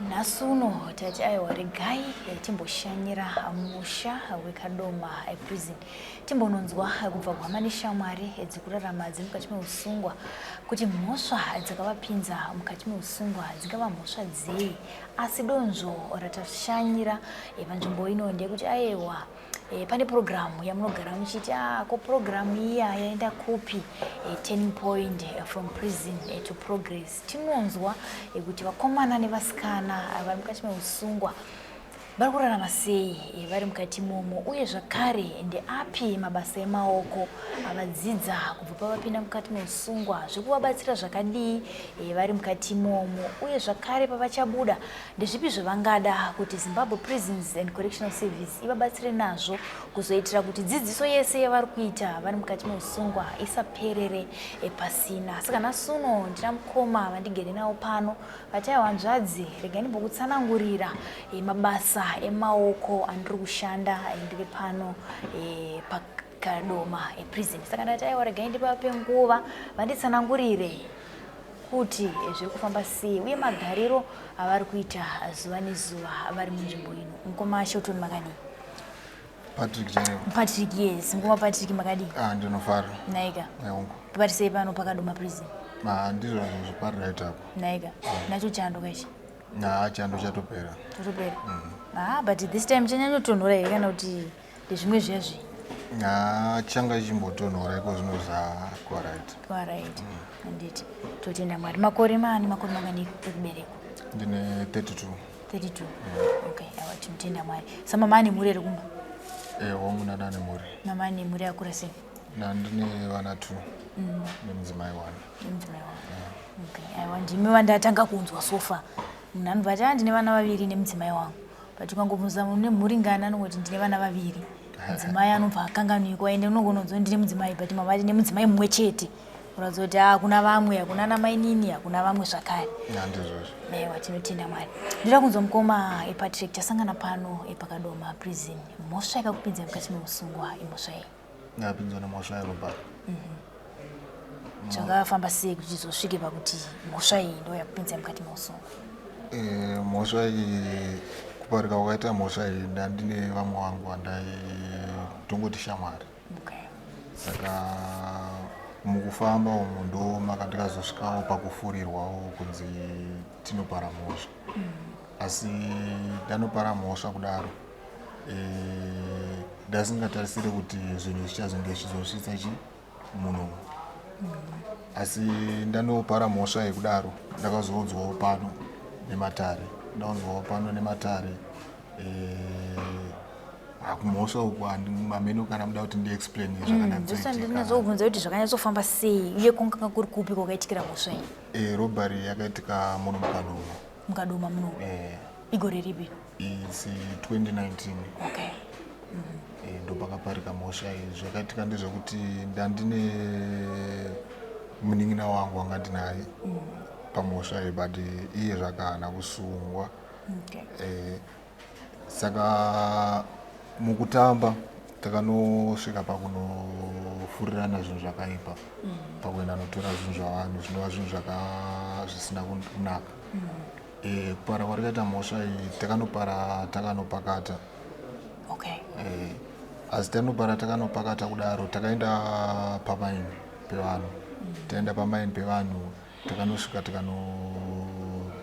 Nasuno tati aiwa regai timboshanyira musha wekadoma prison timbononzwa kubva kuhama shamwari dzikurarama dziri mukati meusungwa kuti mhosva dzakavapinza mukati meusungwa dzingava mhosva dzei, asi donzvo ratashanyira panzvimbo ino ndeyekuti aiwa pane programu yamunogara muchiti ko programu iya yaenda kupi, turning point from prison to progress. Tinonzwa kuti vakomana nevasikana vari mukati meusungwa vari kurarama sei vari mukati momo, uye zvakare ndeapi mabasa emaoko avadzidza kubva pavapinda mukati meusungwa zviri kuvabatsira zvakadii vari mukati momo, uye zvakare pavachabuda ndezvipi zvavangada kuti Zimbabwe Prisons and Correctional Service ivabatsire nazvo kuzoitira kuti dzidziso yese yavari kuita vari mukati meusungwa isaperere pasina. Saka nasuno ndina mukoma vandigere nawo pano vati hanzvadzi regai ndimbokutsanangurira mabasa emaoko andiri kushanda ndiri pano pakadoma prison. Saka ndati aiwa regai ndivape nguva vanditsanangurire kuti zviri kufamba sei uye magariro avari kuita zuva nezuva vari munzvimbo ino. Mukoma Shelton makadii? Patrick Janeo. Patrick, yes. Mukoma Patrick makadii? Ndinofara. Naika. Yongo. Patisei pano pakadoma prison. Ndizvo zviparira itapo. Naika. Nacho chando kachi? Chando chatopera. Chatopera. But this time chanyanyotonhora here kana kuti ndezvimwe zviya changa chimbotonhora iko zvinoza kwaraiti. Handiti totenda Mwari. Makore mani, makore mangani ekubereko? Ndine 32. 32. Okay, awa tinotenda Mwari. Samama ane mhuri ere kumba? Wangu nana ane mhuri. Mama ane mhuri yakura sei? Ndine vana 2 nemudzimai 1. Nemudzimai 1. Okay, aiwa ndimi vandatanga kunzwa sofa. Munhu anobva ati ndine vana 2 nemudzimai wangu. But ukangobvunza mune mhuri ngana anongoti ndine vana 2. Mudzimai anobva akanganwikwa ende unongononzwa ndine mudzimai, but mama ati nemudzimai mumwe chete. Unoratidza kuti hakuna vamwe, hakuna namai nini, hakuna vamwe zvakare. Ndizvozvo. Aiwa tinotenda Mwari. Ndinoda kunzwa mukoma Patrick, tasangana pano pakadoma prison. Mhosva yakakupinza mukati meusungwa imhosva yei? Ndapinzwa nemhosva yerobhari. Zvakafamba sei kuti zvizosvike pakuti mhosva iyi ndo yakupinza mukati meusungwa? Mhosva iyi kuparika kwakaita mhosva iyi ndandine vamwe vangu vandaitongoti shamwari. Saka mukufamba umu ndo makandikazosvikawo pakufurirwawo kunzi tinopara mhosva. Asi ndanopara mhosva kudaro ndasingatarisire kuti zvinhu zvichazonge zvizosvitsa munhu. Asi ndanopara mhosva yekudaro ndakazounzwawo pano nematare. Ndaunzwawo pano nematare kumhosva uku hameno kana muda kuti ndiexplain zvakanaka. Ndinazobvunza kuti zvakanyatsofamba sei uye kwanga kuri kupi kwakaitikira mhosva iyi? Robbery yakaitika muno mukadoma. Mukadoma muno? Igore ripi? It's 2019. Okay. Ndo pakaparika mhosva iyi. Zvakaitika ndezvekuti ndandine munin'ina wangu wanga ndinaye pamhosva iyi, but iye zvakahana kusungwa. Saka mukutamba takanosvika pakunofurirana zvinhu zvakaipa, pakuenda notora zvinhu zvavanhu zvinova zvinhu zvisina kunaka. Kupara kwarikaita mhosva iyi takanopara takanopakata. Asi tanopara takanopakata kudaro takaenda pamaini pevanhu. Taenda pamaini pevanhu takanosvika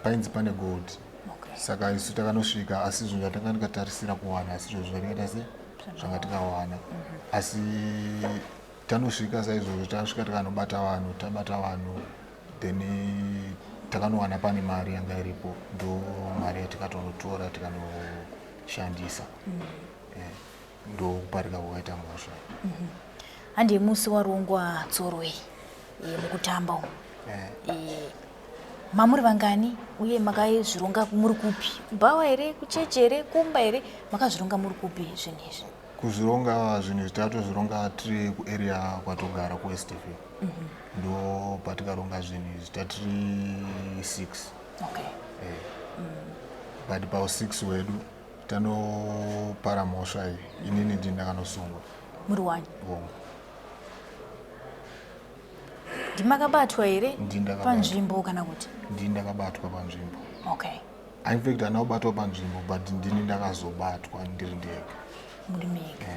painzi pane gold. Saka isu takanosvika, asi zvinhu zvatanga ndikatarisira kuwana asi izvo zvakaita se zvanga tikawana. Asi tanosvika saizvozvo tasvika tikanobata vanhu, tabata vanhu, then takanowana pane mari yanga iripo, ndo mari yatikatonotora tikanoshandisa. Ndo kuparika kwakaita mhosva. Handi musi warongwa tsoroi mukutamba umu. Mamuri vangani uye makazvironga muri kupi? Bhawa here, kuchechi here, kumba here, makazvironga muri kupi zvinhu izvi? kuzvironga zvinhu zitatozvironga tiri kuarea kwatogara kuwestv ndo patikaronga zvinhu zitatiri 6 but pa6 wedu tanopara mhosva iyi inini ndindakanosungwa muri wanyu ndimakabatwa here panzvimbo kana kuti ndindakabatwa panzvimbo in fact anaobatwa panzvimbo but ndini ndakazobatwa ndiri ndega muri mega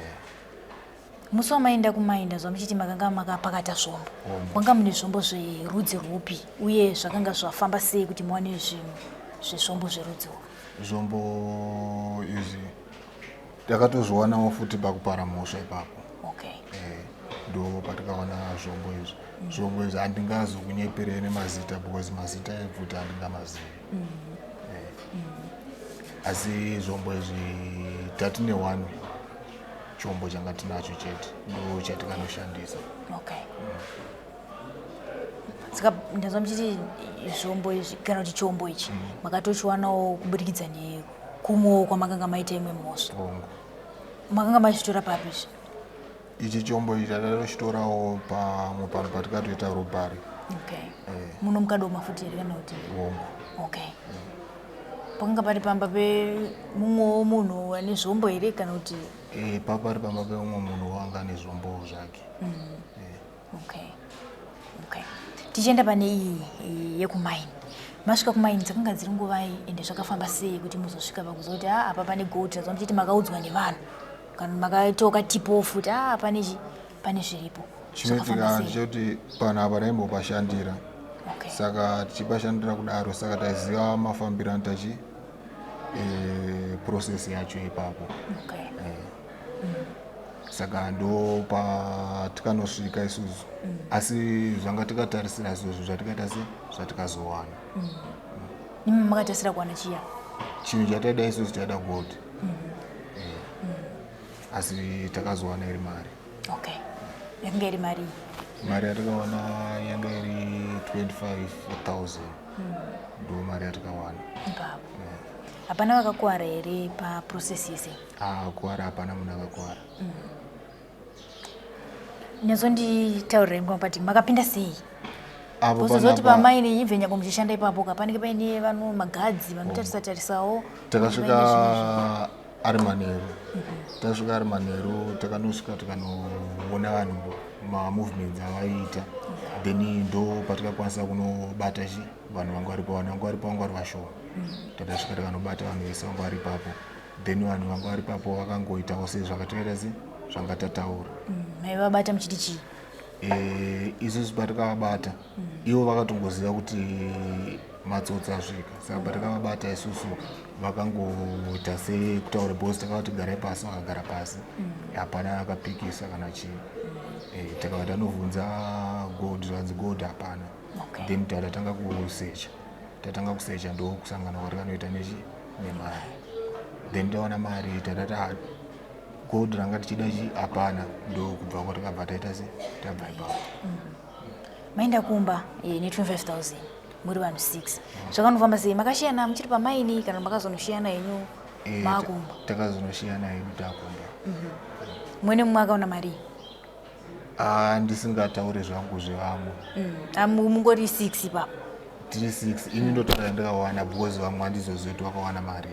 musi wamaenda kumainda zvamuchiti makanga makapakata zvombo kwanga mune zvombo zverudzi rwupi uye zvakanga zvafamba sei kuti muwane zvinhu zvezvombo zverudzi rwupi zvombo izvi takatozviwanawo futi pakupara mhosva ipapo ndo patikawana zvombo izvi zvombo izvi handingazokunyeperei nemazita because mazita ebvuti handingamazivi asi zvombo izvi tatine 1 chombo changa tinacho chete ndo chatikanoshandisa saka ndazva muchiti zvombo izvi kana kuti chombo ichi makatochiwanawo kuburikidza nekumwewo kwamakanga maita imwe mhosva makanga machitora papi ichi chombo ichi tatatochitorawo pamwe pano patikatoita robhari muno mukadoma futi here kana kuti pakanga pari pamba pemumwewo munhu ane zvombo here kana kuti papari pamba pemumwe munhu wanga nezvombo zvake tichienda pane iyi yekumaini masvika kumaini dzakanga dziri nguvai ende zvakafamba sei kuti muzosvika pakuziva kuti apa pane gold razva muchiti makaudzwa nevanhu kana makaitoka tipo futi pane zviripo chinoitika ndechekuti panhu apa taimbopashandira saka tichipashandira kudaro saka taiziva mafambiro anitachi process yacho ipapo saka ndo patikanosvika isusu asi zvanga tikatarisira izvozvo zvatikaita se zvatikazowana nimi makatarisira kuwana chiya chinhu chataida isusu taida gold asi takazowana iri mari yakanga iri mari yatikawana yanga iri 25,000 ndo mari yatikawana hapana vakakuwara here paprocess yese kuwara hapana munhu akakuwara nyazonditaurirai mukapati makapinda sei kuzoti pamaini ibve nyako muchishanda ipapo kapanenge paine vanhu magadzi vanotarisatarisawo takasvika ari manheru takanosvika tikanoona vanhu mamovements avaiita then ndo patikakwanisa kunobata vanhu vanga varipo vanga vari vashoma takasvika tikanobata vanhu vese vanga vari ipapo then vanhu vanga vari ipapo vakangoitawo sezvakataita zvanga tataura maivabata muchiti chii isusu patikavabata ivo vakatongoziva kuti matsotsi asvika saka patikavabata isusu vakangoita sekutaura bhosi takavati garai pasi vakagara pasi hapana akapikisa kana chii takava tanovhunza gold zvanzi gold hapana then tatanga kusecha ndo kusangana kwatikanoita nemari then tawana mari tatati gold ranga tichida hapana ndo kubva kwatakabva taita se tabva ipapo maenda kumba ne25,000 muri vanhu 6 zvakanofamba sei makashiyana muchiri pamaini kana makazonoshiyana henyu maakumba takazonoshiyana hedu takumba mwene mumwe akaona mari ndisingatauri zvangu zvevamwe mungori 6 ipapo tiri 6 ini ndotaura ndakawana because vamwe handizoziva kuti vakawana mari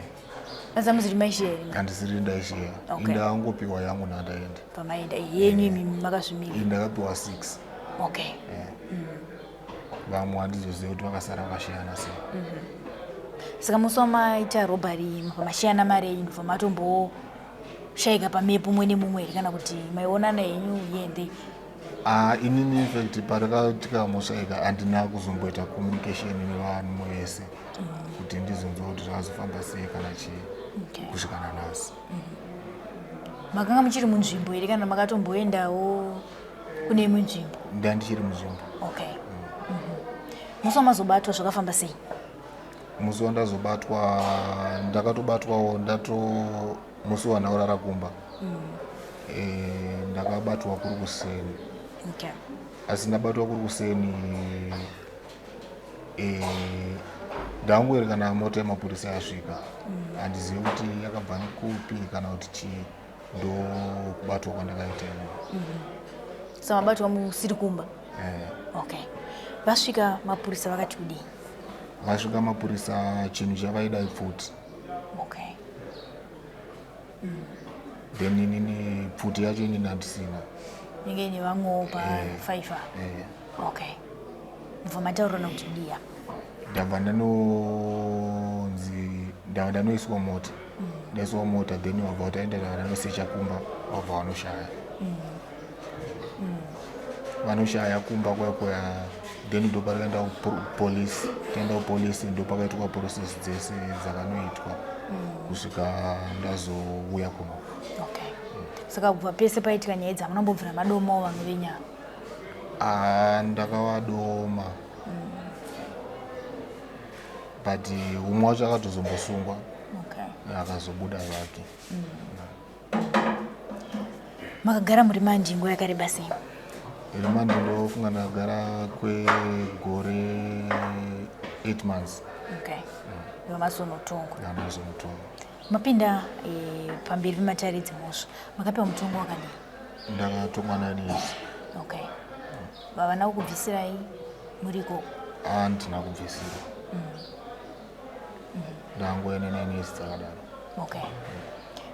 azamuziri maishiya here handisiri ndaishiya indakangopiwa yangu nandaenda pamaenda yenyu imi makazvimira ndakapiwa 6 vamwe handizoziva kuti vakasara vakashiyana sei saka musi wamaita robhari pamashiyana mari yenyu ndobva matomboshayika pamepo mwe nemumwe here kana kuti maionana henyu yende inini infact patakatikamoshayika handina kuzomboita communication nevanhu vese kuti ndizonzwa kuti zvakazofamba sei kana chii kusvika nanhasi makanga muchiri munzvimbo here kana makatomboendawo kune imwe nzvimbo ndandichiri munzvimbo musi wamazobatwa zvakafamba sei musi wandazobatwa ndakatobatwawo musi wanhaurara kumba ndakabatwa kuri kuseni asi ndabatwa kuri kuseni ndangoerekana mota yemapurisa yasvika handizivi kuti yakabva nekupi kana kuti chii ndo kubatwa kwandakaita samabatwa musirikumba. Okay, vasvika mapurisa vakati kudii? Vasvika mapurisa chinhu chavaida pfuti. Okay. Then inini pfuti yacho inini handisina. Ninge nevamwewo pa5. Okay, mubva mataurana kuti diya? Ndabva ndanoiswa mota. Ndaiswa mota then wabva wataenda vanosicha kumba wabva wanoshaya. Vanoshaya kumba kwakoya then ndo pakaenda kupolisi. Taenda kupolisi ndo pakaitwa process dzese dzakanoitwa kusvika ndazouya kuno. Okay. Saka kubva pese paitika nyaya idzi hamunambobvira madomawo vamwe venyama? Ndakawadoma. But umwe wacho akatozombosungwa. Okay. Akazobuda zvake. Makagara muri manje nguva yakareba sei? Rimandi ndofunga ndakagara kwegore 8 months. Okay. Vamasonotongo. Ndamazonotongo. Mapinda pamberi pemataridzi mhosva makapiwa mutongo wakadii? Ndakatongwa 9 years. Okay. Vavana kukubvisirai muriko? Handina kubvisira. Ndangoene 9 years dzakadaro. Okay.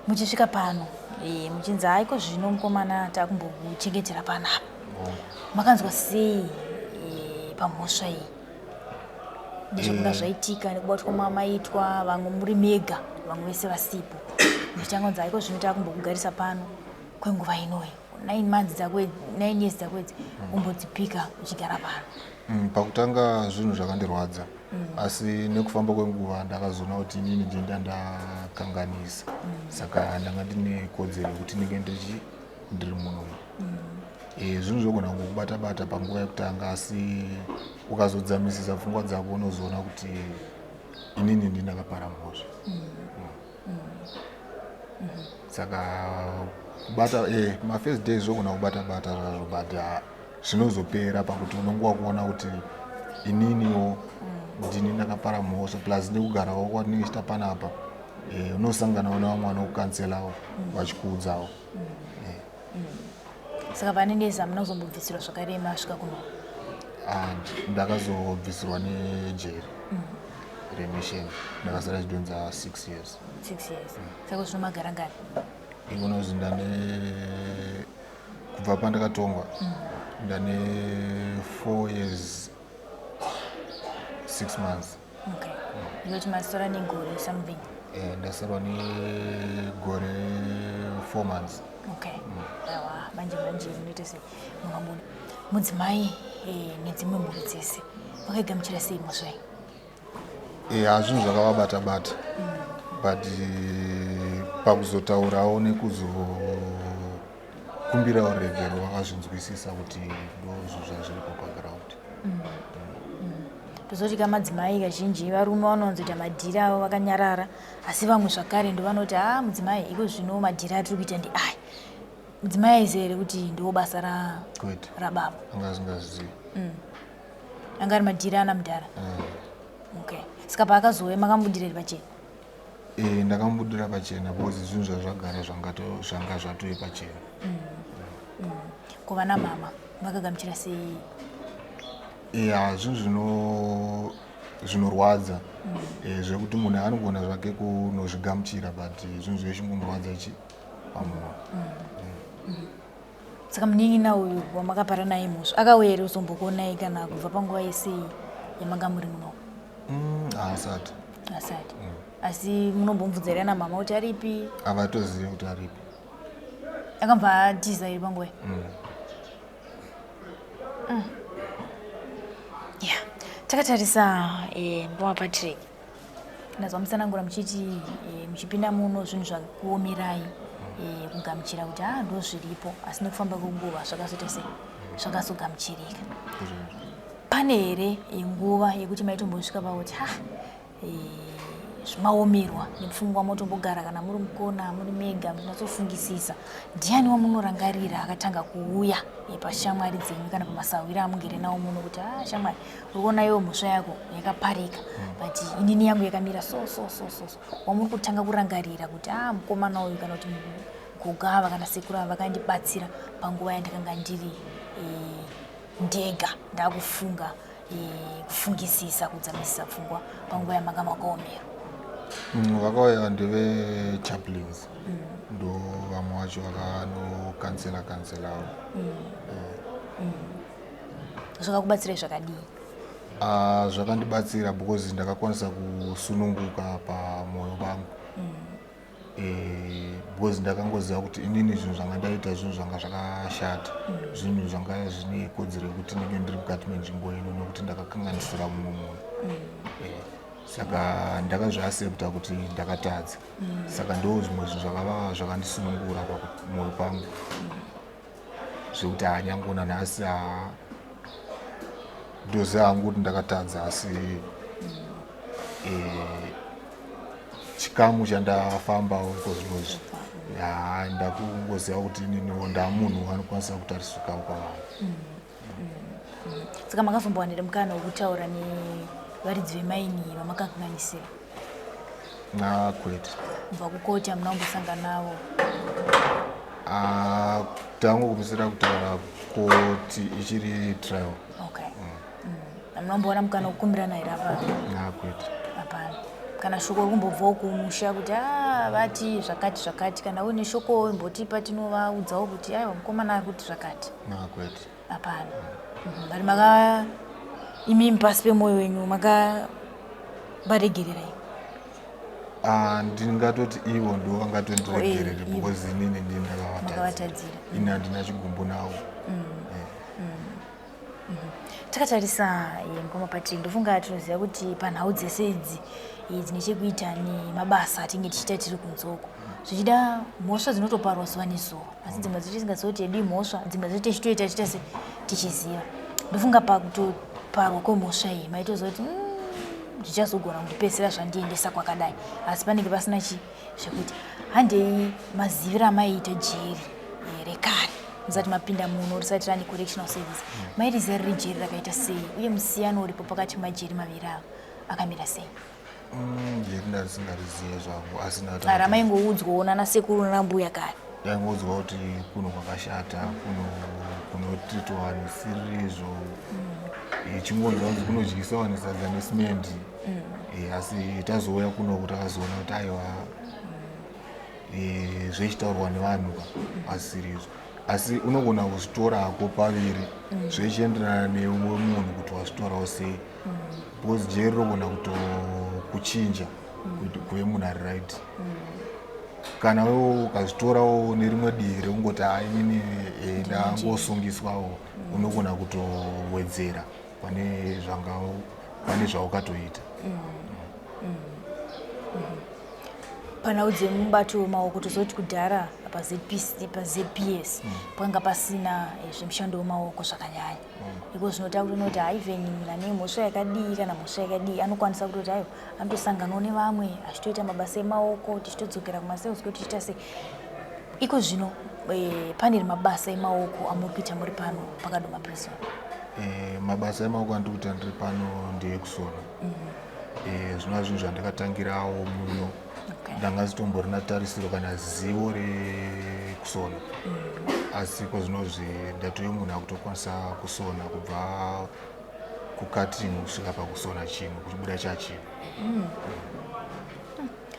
Muchisvika pano muchinzi haiko zvino mukomana takumbokuchengetera panapa, makanzwa sei pamhosva iyi nezvakanga zvaitika nekubatwa mamaitwa vamwe muri mega vamwe vese vasipo, muchitanganzi haiko zvino takumbokugarisa pano kwenguva inoyi 9 years dzakwedzi umbodzipika uchigara pano? Pakutanga zvinhu zvakandirwadza, asi nekufamba kwenguva ndakazoona kuti inini ndinda ndakanganisa, saka ndanga ndine kodzero yekuti ndinge ndiri muno. Zvinhu zvogona kukubata-bata panguva yekutanga, asi ukazodzamisisa pfungwa dzako unozoona kuti inini ndindakapara mhosva. Saka kubata ma-first days zvogona kubata-bata zvazvo, but zvinozopera pakuti unonge wakuona kuti ininiwo ndini ndakapara mhosva, plus nekugarawo kwatinenge chita panapa unosanganawo nevamwe vanokukanselawo vachikuudzawo. Saka panenge hamuna kuzombobvisirwa zvakarema asvika kuno? Ndakazobvisirwa nejeri remission, ndakasara chidonza 6 years. 6 years. Saka zvino magara ngani? Ikonozi kubva pandakatongwa ndane 4 years 6 months. Okay. Ndoti masora negore something? Ndasarwa negore 4 months. Okay. Awa manje zvinoita sei mumabuda mudzimai nedzimwe mhuri dzese vakaigamuchira sei mhosva iyi? Zvinhu zvakavabata-bata, but pakuzotaurawo nekuzokumbirawo revhero vakazvinzwisisa kuti ndo zvinhu zvazviripo pagiraundi. Tozoti kamadzimai kazhinji varume vanonzoita madhiri avo vakanyarara, asi vamwe zvakare ndo vanoti mudzimai iko zvino madhiri atiri kuita ndi aya. Mudzimai aiziva here kuti ndiwo basa rababa? Anga asingazivi. Anga ari madhiri ana mudhara? Okay. Saka paakazouya makambudira iri pachena? Ndakambudira pachena because zvinhu zvazvagara zvanga zvatoye pachena. Kuva namama vakagamuchira sei? Zvinhu zvinorwadza zvekuti munhu anogona zvake kunozvigamuchira, but zvinhu zvechingomurwadza ichi pamunhu. Saka munin'ina uyu wamakapara naye mhosva akauya here kuzombokuonai kana kubva panguva yese yamanga muri muno? Asati. Asati. Asi munombomubvunza here ana mama kuti aripi? Havatozivi kuti aripi. Akambva atiza iri panguva? Takatarisa nguva patrick ndazwa musanangura muchiti muchipinda muno zvinhu zvakuomerai kugamuchira kuti ndo zviripo, asi nekufamba kwenguva zvakazoita sei zvakazogamuchirika. Pane here nguva yekuti maitombosvika pakuti maomerwa nepfungwa motombogara kana muri mukona muri mega muchinatsofungisisa ndiani wamunorangarira akatanga kuuya pashamwari dzenyu kana pamasawiro amugere nawo muno kuti shamwari uri kuona iwo mhosva yako yakaparika but inini yangu yakamira so wamuri kutanga kurangarira kuti mukomana uyu kana kuti kugava kana sekuru vakandibatsira panguva yandakanga ndiri ndega ndakufunga kufungisisa kudzamisisa pfungwa panguva yamanga makaomera. Vakauya ndeve chaplains ndo vamwe vacho vakanokansela zvakakubatsirai zvakadii? Zvakandibatsira because ndakakwanisa kusununguka pamwoyo wangu because ndakangoziva kuti inini zvinhu zvanga ndaita zvinhu zvanga zvakashata, zvinhu zvanga zvine kodzero yekuti ndinge ndiri mukati menzvimbo ino nokuti ndakakanganisira mumwe munhu. Saka ndakazviaccepta kuti ndakatadza. Saka ndo zvimwe zvinhu zvakava zvakandisunungura pamwoyo pangu zvekuti hanyangona nhasi ndoziva hangu kuti ndakatadza, asi chikamu chandafambawo kozvinozvi ndakungoziva kuti inini ndamunhu anokwanisa kutarisikawo kwavanhu. Saka makazombowanira mukana wekutaura nevaridzi vemaini vamakanganisira? Kwete. Kubva kukoti hamuna kumbosangana navo? Tangogumisira kutaura koti ichiri trial. Okay. Hamuna kumbowana mukana wekukumbirana here apa? Kwete. Hapana. Kana shoko rikumbobvawo kumusha kuti vati zvakati kana une shoko imbotipa tinovaudzawo kuti aiwa mukomana ari kuti zvakati? Kwete. Hapana. Bari imimi pasi pemwoyo wenyu makavaregererai? Ndingatoti ivo ndo vangatondiregerere because inini ndini ndakavatadzira. Ini handina chigumbu navo. Takatarisa Mukoma Patrick, ndofunga tinoziva kuti panhau dzese idzi dzine chekuita nemabasa atinge tichiita tiri kunzoko, zvichida mhosva dzinotoparwa zuva nezuva, asi dzimwe dzacho tisingazoti hedu imhosva, dzimwe dzacho tichitoita tichitase tichiziva. Ndofunga pakutoparwa kwemhosva iyi maitoziva kuti zvichazogona kundipedzisira zvandiendesa kwakadai, asi panenge pasina zvekuti handei maziviro amaiita jeri rekare musati mapinda muno risati rane correctional service, mairiziva riri jeri rakaita sei uye musiyano uripo pakati majeri maviri avo akamira sei? Jeri ndarisingarizive zvangu, asi ramaingoudzwawo nanasekuru nanambuya kare? Ndaingodzwa kuti kuno kwakashata, kunotritiwa vanhu siririzvo, chingonzwa kunzi kunodyisa vanhu sadza nesimendi, asi tazouya kuno kuti takazoona kuti aiwa zvichitaurwa nevanhu asiririzvo, asi unogona kuzvitora hako paviri zvichienderana neumwe munhu kuti wazvitorawo sei, because jeri rinogona kuchinja kuve munhu ari right. Kana wewo ukazvitorawo nerimwe divi rekungoti inini ndangosungiswawo, unogona kutowedzera pane zvaukatoita. Panhau dzemubato wemaoko tozoti kudhara paZPS panga pasina zvemushando wemaoko zvakanyanya, iko zvinotaura kuti unoti even nane mhosva yakadii kana mhosva yakadii anokwanisa kutoti aiwa anotosanganawo nevamwe achitoita mabasa emaoko tichitodzokera kumasales kuti tichita sei. Iko zvino pane mabasa emaoko amuri kuita muri pano paKadoma Prison? Mabasa emaoko andiri kuita ndiri pano ndeekusona. Zvinova zvinhu zvandakatangirawo muno, ndangazitomborina tarisiro kana zivo rekusona, asi kwazvinozvi ndatove munhu akutokwanisa kusona kubva kukatini kusvika pakusona chinhu kuchibuda chachinhu.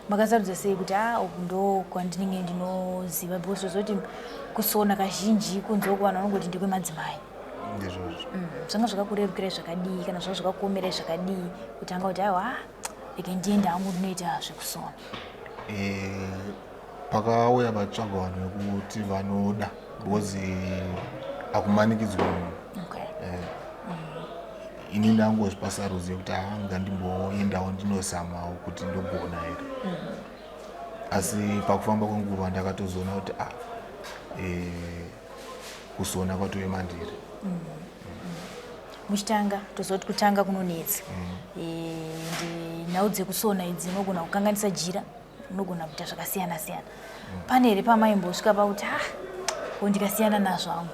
Makasarudza sei kuti uku ndo kwandinenge ndinoziva, because zvozoti kusona kazhinji kunzoko vanhu vanongoti ndekwemadzimai? Ndizvozvo. Zvanga zvakakurerukirai zvakadii kana zvanga zvakakuomerai zvakadii kuti anga kuti aiwa rege ndiende hangu ndinoita zvekusona? Pakauya vatsvagwa vanhu vekuti vanoda, because hakumanikidzwa munhu. Ini ndangozvipa ruzivo kuti ngandimboendawo ndinozamawo kuti ndogona here, asi pakufamba kwenguva ndakatozoona kuti kusona kwatove mandiri. Muchitanga tozoti kutanga kunonetsa, nhau dzekusona idzi unogona kukanganisa jira, unogona kuita zvakasiyana siyana. Pane here pamaimbosvika pakuti ndikasiyana nazvo hangu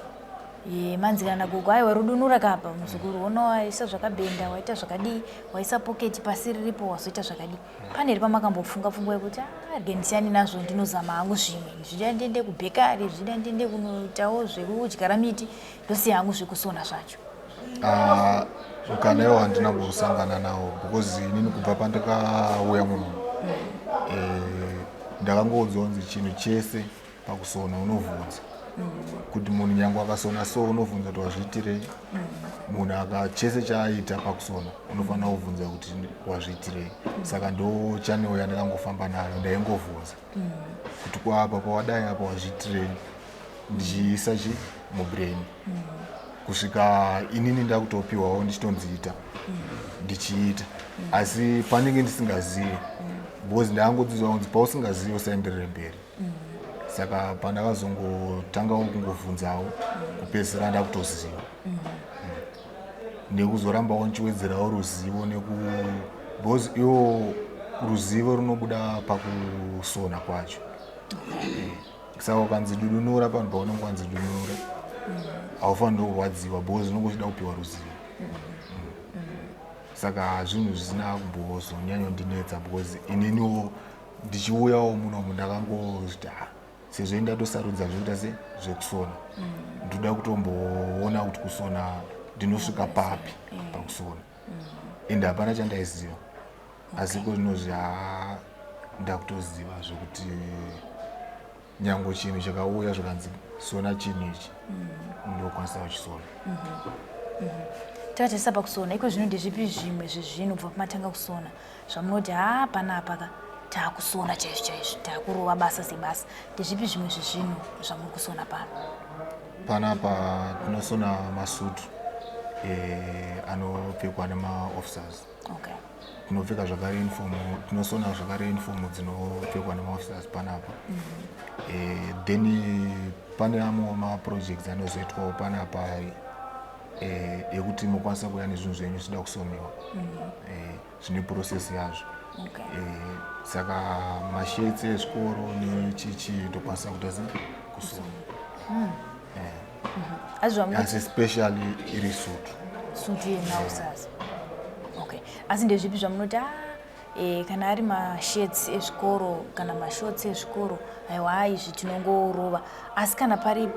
manzikana gugu aiwa rudunura kapa muzukuru ono waisa zvakabhenda waita zvakadii waisa poketi pasi riripo wazoita zvakadii pane ri pamakambofunga pfungwa yekuti ndisiyani nazvo ndinozama hangu zvimwe zvida ndiende kubhekari zvida ndiende kunoitawo zvekudyara miti ndosiya hangu zvekusona zvacho. Ukana iwo handina kusangana nawo because inini kubva pandakauya muno ndakangoudzwa kunzi chinhu chese pakusona unovhunza kuti munhu nyange akasona so unovhunza kuti wazviitirei. Munhu chese chaaita pakusona unofanira kuvhunza kuti wazviitirei. Saka ndo chanewo yandakangofamba nayo ndaingovhunza kuti kwaapa pawadai apa wazviitirei ndichiisa mubrain kusvika inini ndakutopiwawo ndichitonziita ndichiita asi panenge ndisingazivi because ndakangodzidzwa kunzi pausingazivi usaenderere mberi. Saka pandakazongotangawo kungovhunzawo kupedzisira ndakutoziva nekuzorambawo ndichiwedzerawo ruzivo because iwo ruzivo runobuda pakusona kwacho. Saka ukanzidudunura panhu paunenge wanzidudunura haufaniri kurwadziwa because unenge uchida kupiwa ruzivo. Saka zvinhu zvisina kumbozonyanya ndinetsa because ininiwo ndichiuyawo munomu ndakangozviti sezvo ndatosarudza zvokuita zvekusona ndoda kutomboona kuti kusona ndinosvika papi pakusona ende hapana chandaiziva asi kozvinozvi ndakutoziva zvokuti nyange chinhu chakauya zvakanzi sona chinhu ichi ndokwanisa kuchisona. Tatarisa pakusona iko zvino ndezvipi zvimwe zvezvinhu kubva pamatanga kusona zvamunoti panapa taakusona chaizvo chaizvo taakurova basa sebasa ndezvipi zvimwe zvezvinhu zvamuri kusona pano? Panapa tinosona masutu anopfekwa nemaofficers. Tinopfeka zvakare uniform, tinosona zvakare uniform dzinopfekwa nemaofficers panapa. Then pane amwe maprojects anozoitwawo panapa ekuti mukwanisa kuya nezvinhu zvenyu zvida kusoniwa zvine process yazvo. Saka mashedzi ezvikoro nechichi ndokwanisa kuita kusona asi especially iri sutu yemaofficers. Asi ndezvipi zvamunoti kana ari masheds ezvikoro kana mashorts ezvikoro aiwa izvi tinongorova asi kana pari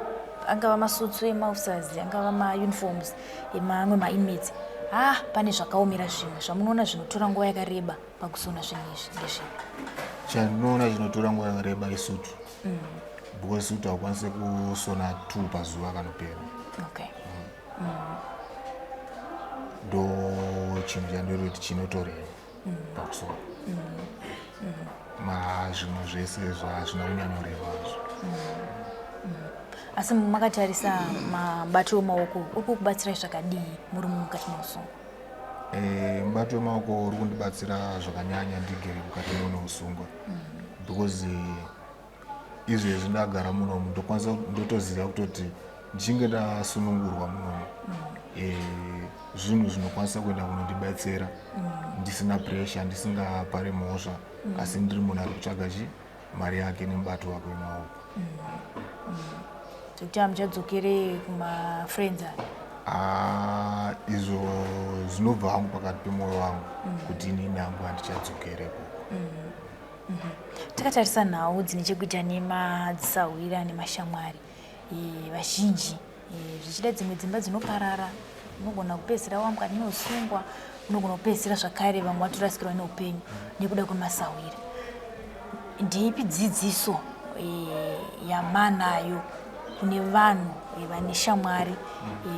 angava masutsu emaofficers angava mauniforms emamwe mainmates pane zvakaomera zvimwe zvamunoona zvinotora nguva yakareba pakusona zvinhu izvi ndezvipi? Chandinoona chinotora nguva yakareba isutu because sutu hakwanisi kusona 2 pazuva kanopera. Ndo chinhu chandiri kuti chinotoreva pakusona zvimwe zvese zvazvina kunyanyoreva azvo. Asi makatarisa mabato emaoko uri kubatsirai zvakadii muri mukati meusungwa? Mubato wemaoko uri kundibatsira zvakanyanya ndigere mukati meusungwa because izvezvi ndagara munomu ndokwanisa ndotoziva kutoti ndichinge ndasunungurwa munomu zvinhu zvinokwanisa kuenda kunondibatsira ndisina pressure ndisingapare mhosva asi ndiri munhu ari kutsvaga mari yake nemubato wake wemaoko. Kuti hamuchadzokere kumafriends izvo zvinobva hangu pakati pemwoyo wangu kuti inini hangu handichadzokereko. Takatarisa nhau dzine chekuita nemadzisahwira nemashamwari vazhinji zvichida dzimwe dzimba dzinoparara unogona kupedzisira wambwa neusungwa unogona kupedzisira zvakare vamwe vatorasikirwa neupenyu nekuda kwemasahwira. Ndeipi dzidziso yamanayo kune vanhu vane shamwari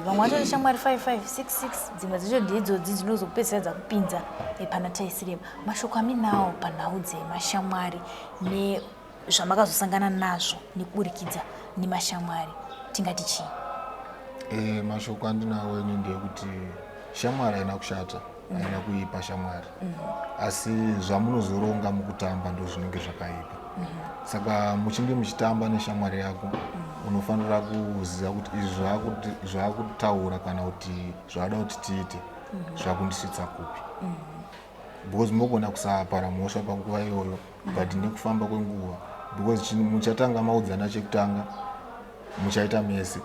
vamwe vatori shamwari 5566 dzimwe dzacho ndeidzodzi dzinozopedzisira dzakupinza pana taisirema. Mashoko aminawo panhau dzemashamwari nezvamakazosangana nazvo nekuburikidza nemashamwari tingati chii? Mashoko andinawo ini ndeyekuti shamwari haina kushata haina kuipa shamwari asi zvamunozoronga mukutamba ndo zvinenge zvakaipa. Saka muchinge muchitamba neshamwari yako unofanira kuziva kuti izvi zvakutaura kana kuti zvada kuti tiite zvakundisvitsa kupi because munogona kusapara mhosva panguva iyoyo but nekufamba kwenguva because muchatanga maudzana chekutanga muchaita mese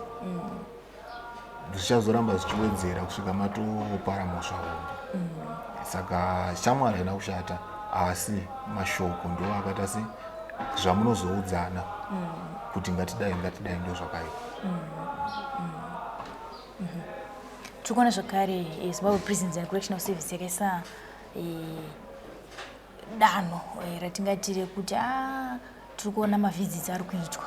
zvichazoramba zvichiwedzera kusvika matopara mhosva hombe. Saka shamwari haina kushata, asi mashoko ndo akaita se zvamunozoudzana kuti ngatidai ndo zvakaipa. Tikuona zvakare Zimbabwe Prisons and Correctional Service yakaisa danho ratingatire kuti tiri kuona mavisits ari kuitwa,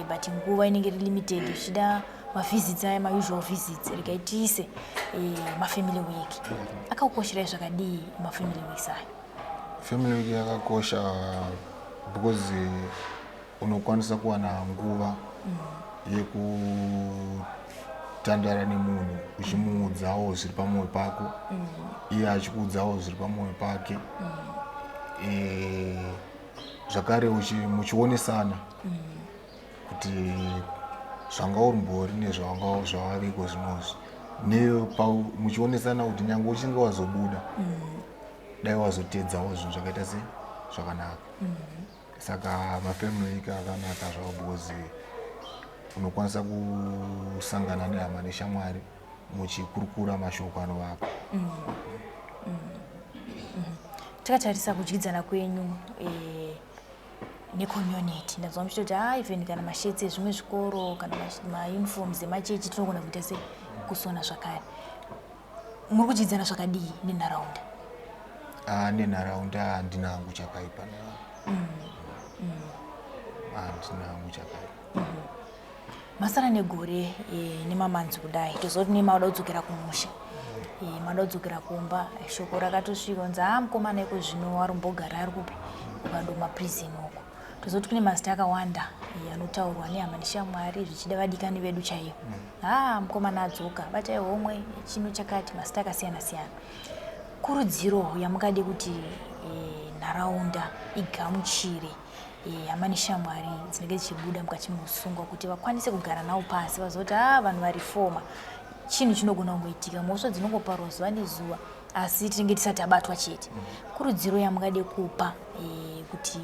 but nguva inenge iri limited zvichida mavisits aya mausual visits rikaitise mafamily week. Akakosherai zvakadii mafamily weeks aya? Family week yakakosha because unokwanisa kuwana nguva yekutandara nemunhu uchimuudzawo zviri pamwoyo pako, iye achikuudzawo zviri pamwoyo pake, zvakare muchionesana kuti zvanga urimbori nezvawaviko zvinozvi, muchionesana kuti nyange uchinge wazobuda dai wazotedzawo zvinhu zvakaita se zvakanaka. Saka mafamily week akanaka zvavo because unokwanisa kusangana nehama neshamwari muchikurukura mashoko anovaka. Takatarisa kudyidzana kwenyu necommunity, ndazwa muchitoti even kana masheti ezvimwe zvikoro kana mauniforms emachechi tinogona kuita se kusona zvakare. Muri kudyidzana zvakadii nenharaunda? Nenharaunda handina hangu chakaipa nayo. Handina hangu chakaipa. Masara negore nemamanzi kudai, toziva kuti nemauda kudzokera kumusha, mauda kudzokera kumba, shoko rakatosvika kunzi mukomana iko zvino warumbogara ari kupi kuKadoma prison uko. Toziva kuti kune mazita akawanda anotaurwa nehama neshamwari zvichida vadikani vedu chaivo. Mukomana adzoka, batai homwe, chino chakati, mazita akasiyana siyana. Kurudziro yamungade kuti nharaunda igamuchire hama neshamwari dzinenge dzichibuda mukati meusungwa kuti vakwanise kugara navo pasi vazoti vanhu varifoma, chinhu chinogona kumboitika, mhosva dzinongoparwa zuva nezuva asi tinenge tisati abatwa chete. Kurudziro yamungade kupa kuti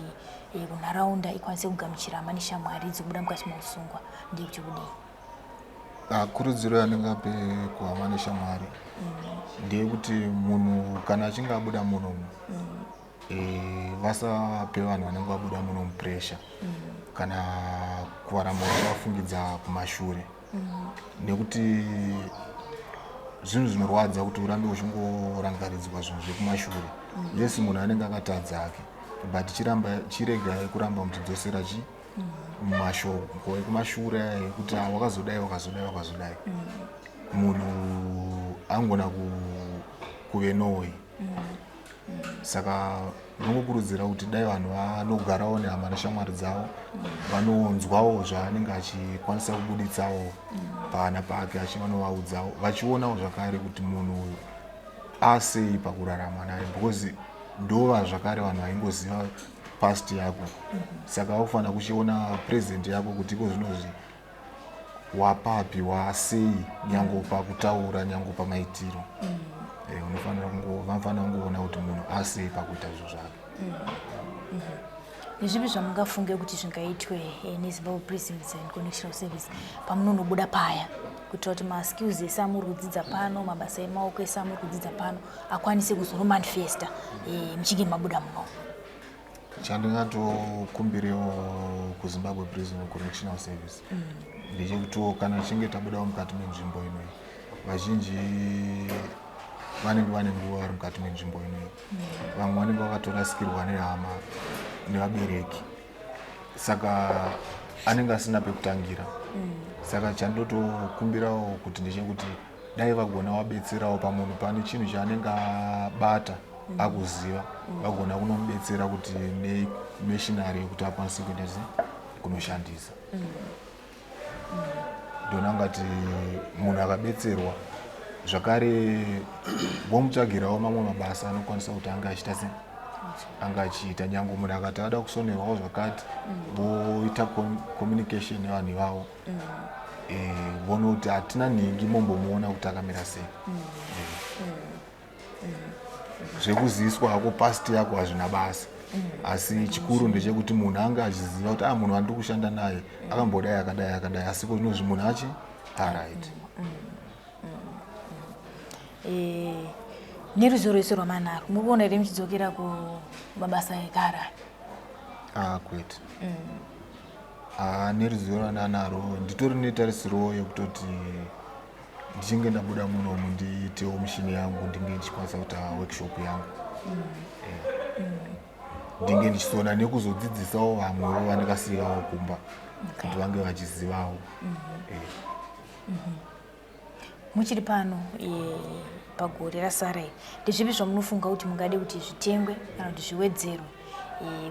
nharaunda ikwanise kugamuchira hama neshamwari dzobuda mukati meusungwa ndeyekuti kudii? Kurudziro yandingape kuhama neshamwari ndeyekuti munhu kana achinge abuda munomu vasape vanhu vanenge vabuda munomu pressure kana kuvaramba vachivafungidza kumashure, nekuti zvinhu zvinorwadza kuti urambe uchingorangaridzwa zvinhu zvekumashure. Yes, munhu anenge akatadza ake, but chiregai kuramba muchidzosera mashoko ekumashure ekuti wakazodai wakazodai, munhu angona kuve nowe. Saka ndinongokurudzira kuti dai vanhu vanogarawo nehama neshamwari dzavo vanonzwawo zvaanenge achikwanisa kubuditsawo pahana pake, achivanovaudzawo vachionawo zvakare kuti munhu uyu asei pakurarama naye, because ndova zvakare vanhu vaingoziva past yako. Saka wakufanira kuchiona present yako kuti iko zvinozvi wapapi, wasei, nyange pakutaura, nyange pamaitiro. Vanofanira kungoona kuti munhu asei pakuita izvo zvake. Nezvipi zvamungafunge kuti zvingaitwe neZimbabwe Prisons and Correctional Service pamunonobuda paya kuitira kuti maskills ese amuri kudzidza pano, mabasa emaoko ese amuri kudzidza pano akwanise kuzomanifesta muchinge mabuda muno? Chandingatokumbirewo kuZimbabwe Prison and Correctional Service ndechekuti kana tichinge tabudawo mukati menzvimbo inoyi, vazhinji vanenge vane nguva vari mukati menzvimbo inoyi, vamwe vanenge vakatorasikirwa nehama nevabereki, saka anenge asina pekutangira. Saka chandotokumbirawo kuti ndechekuti dai vagona wabetserawo pamunhu pane chinhu chaanenge abata akuziva, vagona kunomubetsera kuti nemeshinari yekuti akwanise kuenda kunoshandisa. Ndona ngati munhu akabetserwa zvakare vomutsvagirawo mamwe mabasa anokwanisa kuti anga achiita se anga achiita, nyange munhu akati ada kusonerwawo zvakati voita communication nevanhu ivavo, voona kuti hatina nhingi mombomuona kuti akamira sei. Zvekuziviswa hako past yako hazvina basa, asi chikuru ndechekuti munhu anga achiziva kuti munhu andiri kushanda naye akambodai akadai, asi ko zvinozvi munhu achi alright. neruzivo rwese rwamanaro muri kuona here muchidzokera kumabasa ekara? Kwete. Neruzivo rwandanaro nditori netarisiro yekutoti ndichinge ndabuda munomu ndiitewo mishini yangu ndinge ndichikwanisa kuita workshop yangu. Ndinge ndichizoona nekuzodzidzisawo vamwewo vandakasiyawo kumba kuti vange vachizivawo. Muchiri pano pagore rasara iri, ndezvipi zvamunofunga kuti mungade kuti zvitengwe kana kuti zviwedzerwe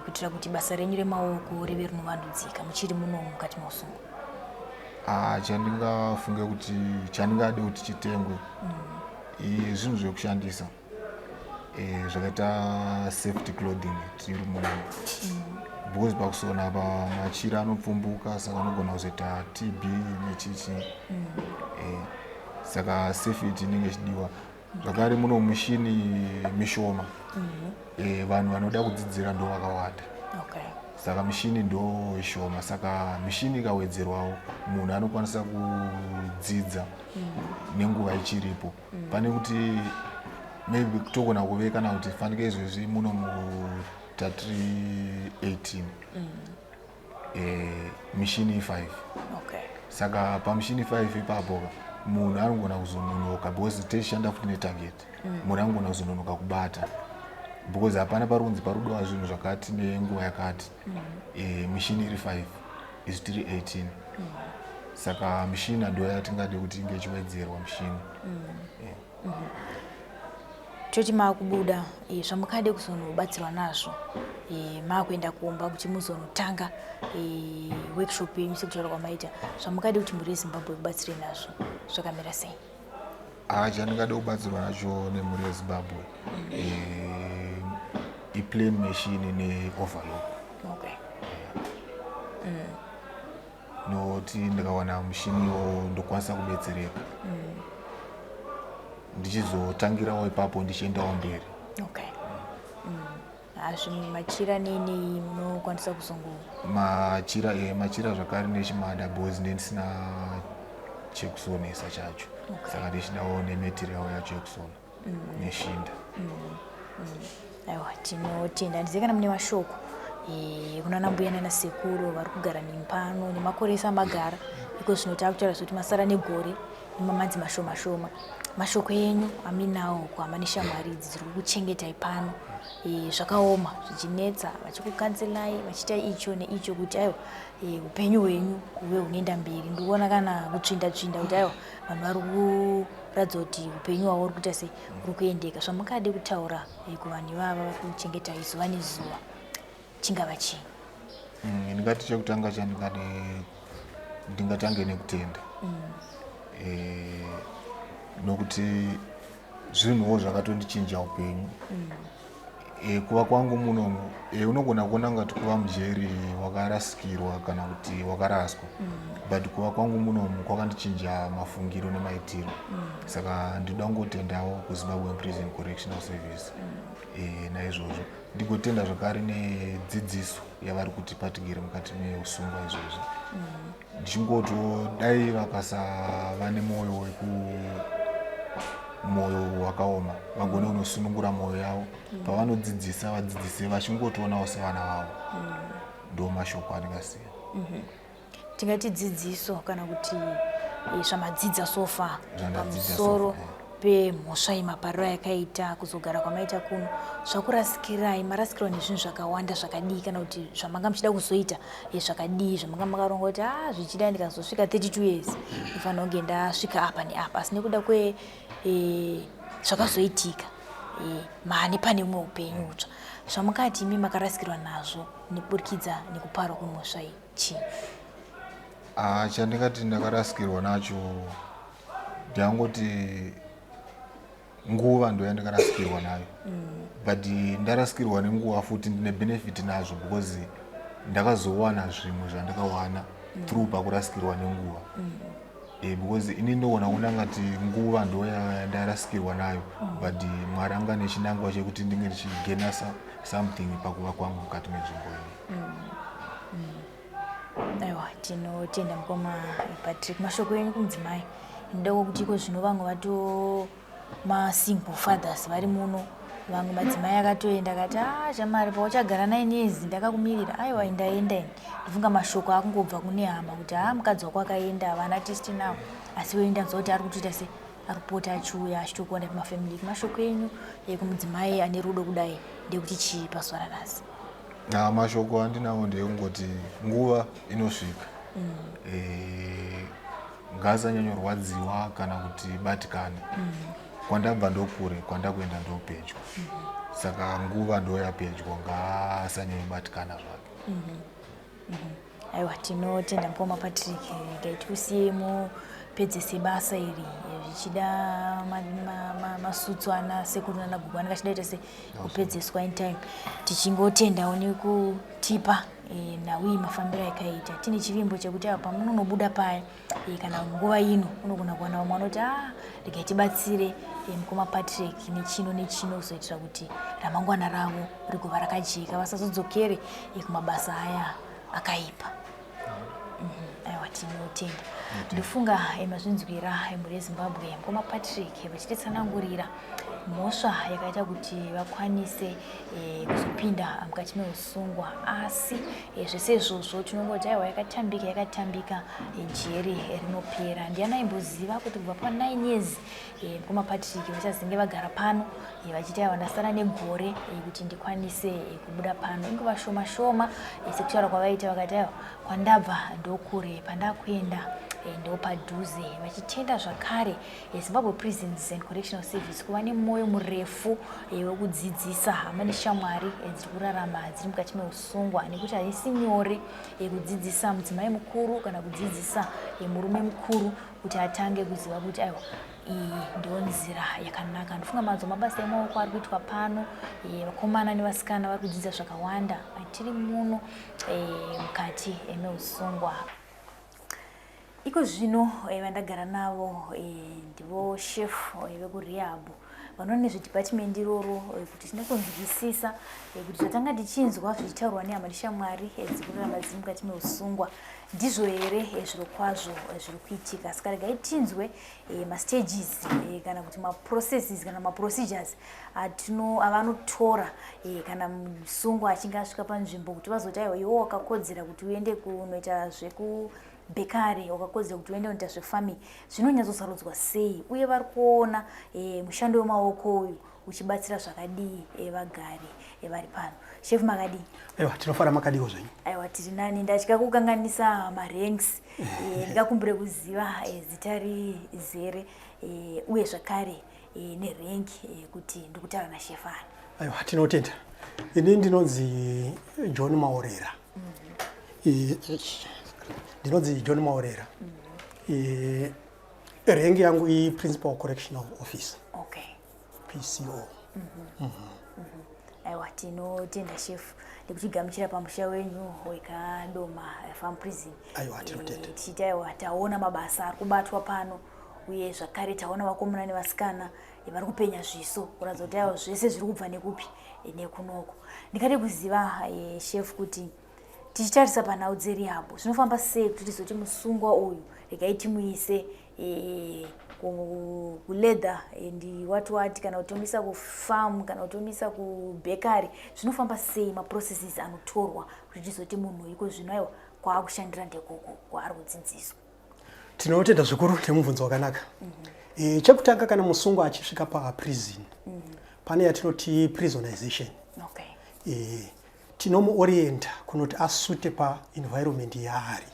kuitira kuti basa renyu remaoko rive rinovandudzika muchiri munomu mukati mausungwa? Chandingafunge kuti chandingade kuti chitengwe zvinhu zvekushandisa zvakaita safety clothing tiri munomu, because pakusona apa machira anopfumbuka saka anogona kuzoita TB nechichi. Saka safety inenge ichidiwa. Zvakare muno mishini mishoma, vanhu vanoda kudzidzira ndo vakawanda, saka mishini ndo ishoma. Saka mishini ikawedzerwawo munhu anokwanisa kudzidza nenguva ichiripo. Pane kuti maybe togona kuve kana kuti fanike izvezvi muno tatiri 18 mishini 5. Saka pamishini 5 ipapo munhu anogona kuzononoka because techishanda futi netarget. Munhu anogona kuzononoka kubata because hapana pari kunzi parudiwa zvinhu zvakati nenguva yakati. Mishini iri 5 isu tiri 18. Saka mishini ndo yatingade kuti inge ichiwedzerwa mishini. Toti maakubuda zvamukade kuzonobatsirwa nazvo, maakuenda kumba kuti muzonotanga workshop yenyu sekutaura kwamaita, zvamukade kuti muri Zimbabwe kubatsire nazvo zvakamira sei? Chandingade kubatsirwa nacho nemhuri yeZimbabwe iplane machine neoverlock. Noti ndikawana mushiniwo ndokwanisa kubetsereka, ndichizotangirawo ipapo ndichiendawo mberi. Machira nini munokwanisa kuzongo? Machira zvakare nechimada because ndisina chekusonesa chacho. Saka ndichidawo nematerial yacho yekusona neshinda. Aiwa, tinotenda. Ndizive kana mune mashoko kuna mbuya nanasekuru vari kugara nempano nemakoresa amagara, iko zvino taakutaura kuti masara negore nemamadzi mashoma shoma. Mashoko enyu aminawo kuhama neshamwari idzi dziri kukuchengetai pano zvakaoma zvichinetsa, vachikukanzelai vachiita icho neicho kuti aiwa upenyu hwenyu huve hunoenda mberi. Ndikuona kana kutsvinda kuti aiwa vanhu vari kuratidza kuti upenyu hwavo uri kuita sei uri kuendeka. Zvamukade kutaura kuvanhu ivava vari kuchengetai zuva nezuva chingava chii? Ndingati chekutanga ndingatange nekutenda, nokuti zvinhuwo zvakatondichinja upenyu. Kuva kwangu munomu unogona kuona ngati kuva mujeri wakarasikirwa kana kuti wakaraswa, but kuva kwangu munomu kwakandichinja mafungiro nemaitiro. Saka ndinoda kungotendawo kuZimbabwe Prison Correctional Service. Naizvozvo ndigotenda zvakare nedzidziso yavari kutipatigire mukati meusungwa izvozvo. Ndichingoto dai vakasava nemwoyo mwoyo wakaoma, vagone kunosunungura mwoyo yavo pavanodzidzisa vadzidzise vachingotoonawo sevana vavo. Ndo mashoko andingasiya. Tingati dzidziso kana kuti zvamadzidza sofa pamusoro pemhosva yemapariro yakaita kuzogara kwamaita kuno, zvakurasikirirai? Marasikirwa nezvinhu zvakawanda zvakadii kana kuti zvamanga muchida kuzoita zvakadii zvamanga makaronga kuti zvichida ndikazosvika 32 years ndifanira kunge ndasvika apa neapa, asi nekuda kwe zvakazoitika mane pane mumwe upenyu utsva, zvamukati imi makarasikirwa nazvo nekuburikidza nekuparwa kwemhosva iyi chii? Chandingati ndakarasikirwa nacho ndangoti nguva ndo yandakarasikirwa nayo, but ndarasikirwa nenguva futi ndine benefit nazvo because ndakazowana zvimwe zvandakawana through pakurasikirwa nenguva. Because ini ndoona kuona ngati nguva ndo yandarasikirwa nayo, but Mwari anga nechinangwa chekuti ndinge ndichigena something pakuva kwangu mukati menzvimbo iyi. Aiwa, tinotenda mukoma Patrick. Mashoko enyu kumudzimai, ndinoda kuti iko zvino vamwe ma single fathers vari muno, vamwe madzimai akatoenda akati chamari pauchagara 9 years ndakakumirira, aiwa ndaenda ini. Ndifunga mashoko akungobva kune hama kuti mukadzi wako akaenda vana testi nawo, asi weenda nzwa kuti ari kutoita se ari kupota achiuya achitokuona pamafamily. Mashoko enyu ekumudzimai ane rudo kudai ndekuti chii pazuva ranhasi? Mashoko andinawo ndekungoti nguva inosvika, ngazanyanyorwadziwa kana kuti batikane. Kwandabva ndokure, kwandakuenda ndopedyo. Saka nguva ndoyapedyo, ngasanyanyobatikana zvake. Aiwa, tinotenda Mukoma Patrick ngaitikusiemo pedzese basa iri zvichida masutsu sekuru nanagugu anenge se kupedzeswa in time. Tichingotendawo nekutipa nawi mafambiro akaita. Tine chivimbo chekuti pamunonobuda paya kana nguva ino unogona kuwana vamwe vanoti regai tibatsire Mukoma Patrick nechino kuzoitira kuti ramangwana ravo rigova rakajeka, vasazodzokere kumabasa aya akaipa. Aiwa, tinotenda. Ndofunga mazvinzwira muri Zimbabwe Mukoma Patrick vachititsanangurira mhosva yakaita kuti vakwanise kuzopinda mukati meusungwa, asi zvese izvozvo tinongoti aiwa yakatambika jeri rinopera. Ndiani aimboziva kuti kubva pa9 years Mukoma Patrick vachazenge vagara pano vachiti aiwa ndasara negore kuti ndikwanise kubuda pano. Ingova shoma sekutaura kwavaita vakati aiwa kwandabva ndokure, pandakuenda ndopadhuze. Vachitenda zvakare Zimbabwe Prisons and Correctional Service kuva nemwoyo murefu wekudzidzisa hama neshamwari dziri kurarama dziri mukati meusungwa, nekuti haisi nyore kudzidzisa mudzimai mukuru kana kudzidzisa murume mukuru kuti atange kuziva kuti aiwa iyi ndiyo nzira yakanaka. Ndofunga mabasa emaoko ari kuitwa pano, vakomana nevasikana vari kudzidza zvakawanda tiri muno mukati meusungwa. Iko zvino vandagara navo ndivo chef vekurehab vanoona nezvedepartment iroro kuti tinokunzwisisa kuti zvatanga tichinzwa zvichitaurwa nehama neshamwari dzikurarama dziri mukati meusungwa ndizvo here zviro kwazvo zviri kuitika. Saka regai tinzwe mastages kana kuti maprocesses kana maprocedures avanotora kana musungwa achinge asvika panzvimbo kuti vazoti aiwa iwo wakakodzera kuti uende kunoita bekare, wakakodzera kuti uende kunoita zvefamily. Zvinonyatsosarudzwa sei uye vari kuona mushando wemaoko uyu uchibatsira zvakadii vagari vari pano? Chef makadii? Aiwa, tinofara makadiwo zvenyu. Aiwa, tiri nani. Ndatya kukanganisa maranks, ndikakumbire kuziva zita rizere uye zvakare nerank kuti ndikutaura nachef ani. Aiwa, tinotenda. Ini ndinonzi John Maorera. Ndinonzi John Maorera. Rank yangu Principal Correctional Officer. Okay. PCO. Aiwa, tinotenda chef ndikutigamuchira pamusha wenyu wekadoma farm prison. Aiwa, tinotenda. Tichiti aiwa taona mabasa ari kubatwa pano uye zvakare taona vakomana nevasikana vari kupenya zviso kuratidza kuti aiwa zvese zviri kubva nekupi nekunoko. Ndikade kuziva chef kuti tichitarisa panhau dzerehab zvinofamba sei kuti tizoti musungwa uyu regai timuise kuleather ndi wati kana kutomisa kufarm kana kutomisa kubekari, zvinofamba sei maprocesses anotorwa kuti tizoti munhu iko zvino aiwa kwaakushandira ndekuku kwaari kudzidziswa? Tinotenda zvikuru nemubvunzo wakanaka. Chekutanga kana musungwa achisvika paprison pane yatinoti prisonization. Okay. Tinomuorienta kunoti asute paenvironment yaari.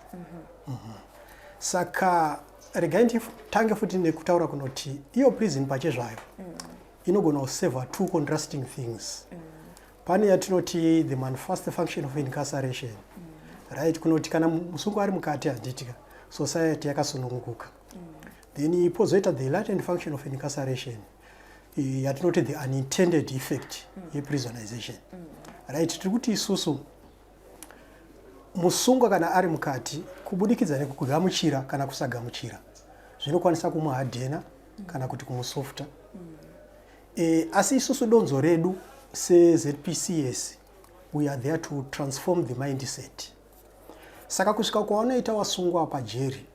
Saka regai nditange futi nekutaura kunoti iyo prison pachezvayo inogona kuseva two contrasting things. Pane yatinoti the manifest function of incarceration. Right, kunoti kana musungwa ari mukati handitika society yakasununguka. Then pozoita the latent function of incarceration. Yatinoti the unintended effect yeprisonization. Right, tiri kuti isusu musungwa kana ari mukati kubudikidza nekugamuchira kana kusagamuchira zvinokwanisa kumuhadhena kana kuti kumusofta. Asi isusu donzo redu seZPCS we are there to transform the mindset. Saka kusvika kwaunoita wasungwa pajeri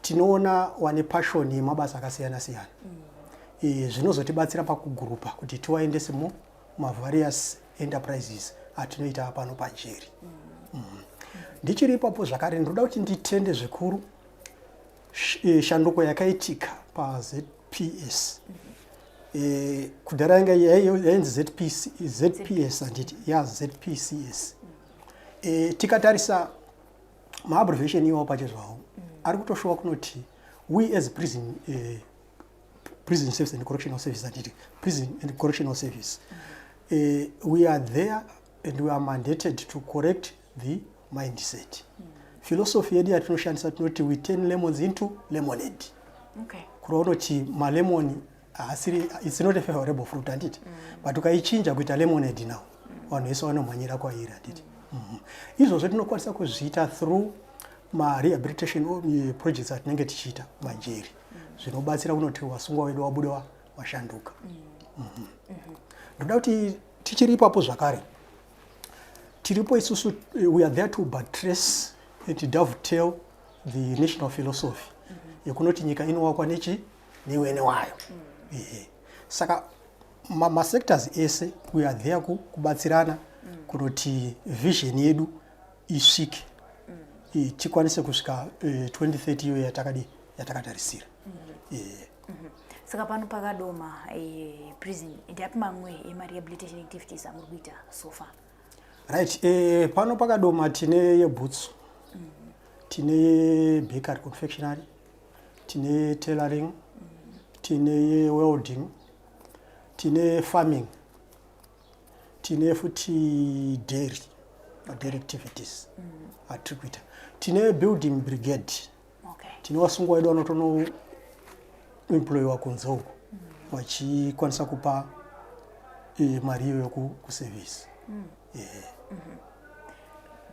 tinoona wane passion yemabasa akasiyana siyana. zvinozotibatsira pakugurupa kuti tiwaendese various enterprises atinoita pano paJeri. Ndichiri ipapo zvakare ndoda kuti nditende zvikuru shanduko yakaitika paZPS. Kudhara yanga yainzi ZPS anditi ZPCS. Tikatarisa maabbreviation iwawo pachezvawo ari kutoshuwa kunoti we as prison service and correctional service anditi prison and correctional service we are there and we are mandated to correct the mindset. Philosophy yedu yatinoshandisa tinoti we turn lemons into lemonade. Okay. Kuroona kuti malemon it's not a favorable fruit anditi but ukaichinja kuita lemonade now vanhu vese vanomhanyira kwairi anditi. Izvozvo tinokwanisa kuzviita through rehabilitation projects atinenge tichiita maJeri zvinobatsira kunoti wasungwa wedu wabuda washanduka. Ndoda kuti tichiri ipapo zvakare tiripo isusu we are there to buttress and dovetail the national philosophy yekunoti nyika inowakwa newene wayo. Saka sectors ese we are there kubatsirana kunoti vision yedu isvike tikwanise kusvika 2030 iyo yatakatarisira. Saka pano pakadoma prison ndapi mamwe rehabilitation activities amuri kuita so far? Right, pano pakadoma tine yebhutsu, tine bakery confectionery, tine tailoring, tine welding, tine farming, tine futi dairy activities atiri kuita, tine building brigade. Okay. Tine wasungwa wedu vanotono employiwa kunze uko vachikwanisa kupa mari iyo yokuservice.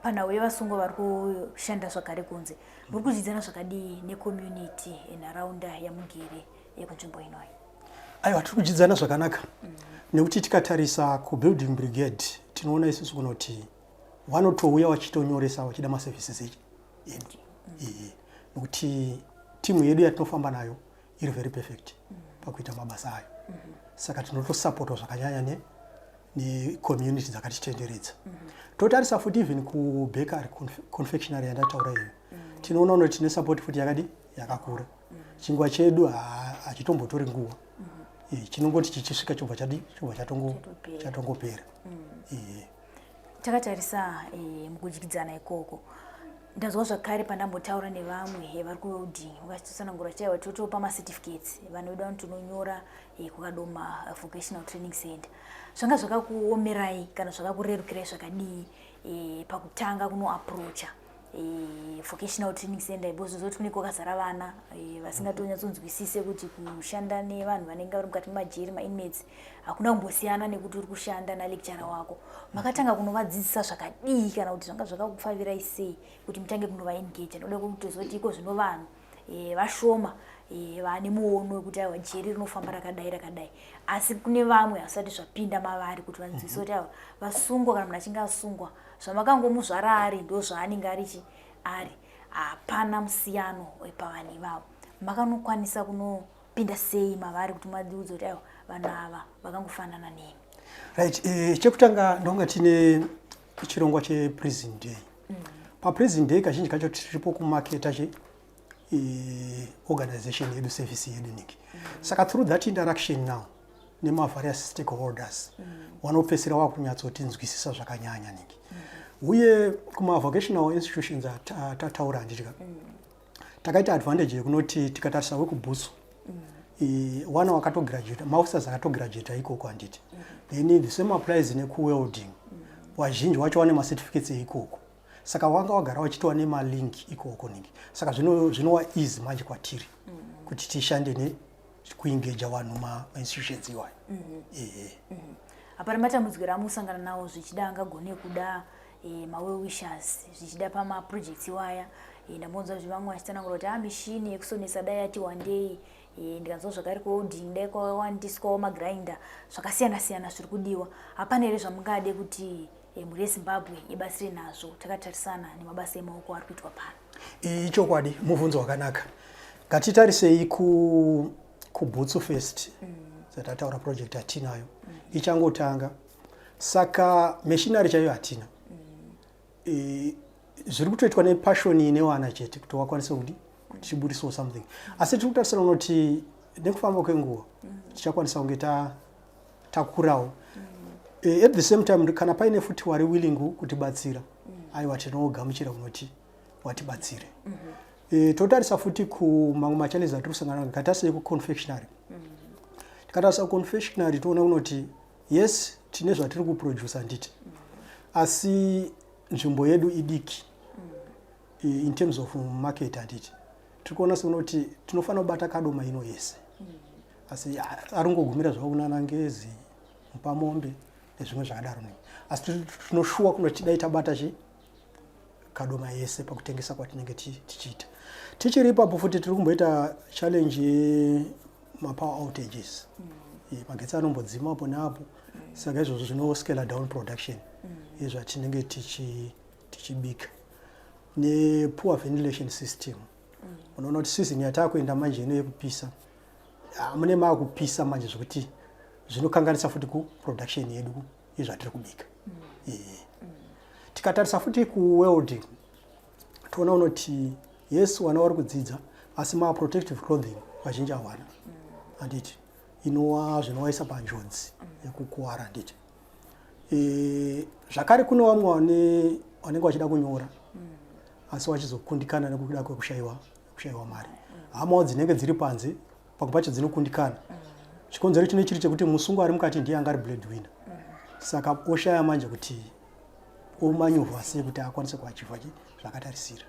Pana vevasungwa vari kushanda zvakare kunze muri kuzvidzana zvakadii necommunity enharaunda yamugere yekunzvimbo inoyi? Aiwa, tiri kudyidzana zvakanaka nekuti tikatarisa kubuilding brigade tinoona isusu kunoti vanotouya vachitonyoresa vachida maservices edu nekuti timu yedu yatinofamba nayo iri very perfect pakuita mabasa ayo. Saka tinotosapota zvakanyanya necommunity dzakatitenderedza. Totarisa futi even kubakery confectionery yandataura iyo tinoona kuti tine support futi yakakura. Chingwa chedu hachitombotori nguva chinongoti chichisvika chobva chatongopera. Takatarisa mukudyidzana ikoko ndazwa zvakare pandambotaura nevamwe vari kuwelding vakachitsanangura chaiva totopa macertificates vanhu vedu vanotononyora kukadoma vocational training center. Zvanga zvakakuomerai kana zvakakurerukirai zvakadii pakutanga kunoapproacha vocational training center because zoti kunenge kwakazara vana vasingatonyatsonzwisise kuti kushanda nevanhu vanenge vari mukati memajeri mainmates hakuna kumbosiyana nekuti uri kushanda nalecturer wako. Makatanga kunovadzidzisa zvakadii kana kuti zvanga zvakakufavirai sei kuti mutange kunovaengage? Ndoda kutozoti iko zvino vanhu vashoma vane muono wekuti aiwa jeri rinofamba rakadai asi kune vamwe hasati zvapinda mavari kuti vanzwisise kuti aiwa vasungwa kana munhu achinge asungwa zvamakangomuzvara ari ndo zvaanenge ari hapana musiyano pavanhu ivavo. Makanokwanisa kunopinda sei mavari kuti mwadziudza kuti aiwa vanhu ava vakangofanana nemi? Right, chekutanga ndonga tine chirongwa cheprison day. Paprison day kazhinji kacho tiripo kumaketa organization yedu service yedu niki. Saka through that interaction now various stakeholders vanopesera wakunyatsotinzwisisa zvakanyanya niki. Uye vocational institutions tataura handitika takaita advantage yekunoti tikatarisa wekubhutsu wana wakatograduate maofficers akatograduate ikoko handiti then the same applies nekuwelding wazhinji wacho wane macertificates eikoko. Saka wanga wagara wachitwa nemalink ikoko niki. Saka zvinova easy manje kwatiri kuti tishande nekuengage vanhu mainstitutions iwayo. Hapana matambudziko amusangana nawo zvichida angagone kuda well wishers zvichida pamaprojects iwaya? Ndambonzwa kuti vamwe vachitsanangura kuti mishini yekusonesa dai ati one day ndikanzwa zvakare kuwelding dai kwawandiswawo magrinder zvakasiyana-siyana zviri kudiwa. Hapana here zvamungade kuti muri yeZimbabwe ibatsire nazvo takatarisana nemabasa emaoko ari kuitwa pano? Ichokwadi mubvunzo wakanaka. Ngatitarisei kubhutsu first. zatataura project hatinayo ichangotanga saka machinery chayo hatina zviri kutoitwa nepassion newana chete kuti wakwanise kutichiburisawo something asi tiri kutarisira kuti nekufamba kwenguva tichakwanisa kunge takurawo at the same time kana paine futi wari willing kutibatsira aiwa tinogamuchira kunoti watibatsire totarisa futi kumamwe machallenges atiri kusangana nawo katarisa kuconfectionery tikatarisa kuconfectionery toona kunoti yes tine zvatiri kuproduce handiti asi nzvimbo yedu idiki in terms of market handiti tiri kuona sekunoti tinofanira kubata kadoma ino yese asi aringogumira zvavo kunana ngezi mupamombe nezvimwe zvakadaro asi tinoshuwa kunoti dai tabata kadoma yese pakutengesa kwatinenge tichiita tichiri ipapo futi tiri kumboita challenge yemapower outages magetsi anombodzima apo neapo saka izvozvo zvinoscale down production yezvatinenge tichibika nepoor ventilation system unoona kuti season yatakuenda manje ino yekupisa mune maakupisa manje zvokuti zvinokanganisa futi kuproduction yedu yezvatiri kubika tikatarisa futi kuwelding toona unoti yes wana vari kudzidza asi protective clothing vazhinji hawana handiti inowa zvinowaisa panjodzi yekukuwara handiti zvakare kune vamwe vanenge vachida kunyora asi vachizokundikana nekuda kwekushayiwa mari hamawo dzinenge dziri panze pamwe pacho dzinokundikana chikonzero chine chiri chekuti musungu ari mukati ndiye anga ari breadwinner saka oshaya manje kuti omanyuvha sei kuti akwanise kuachiva zvakatarisira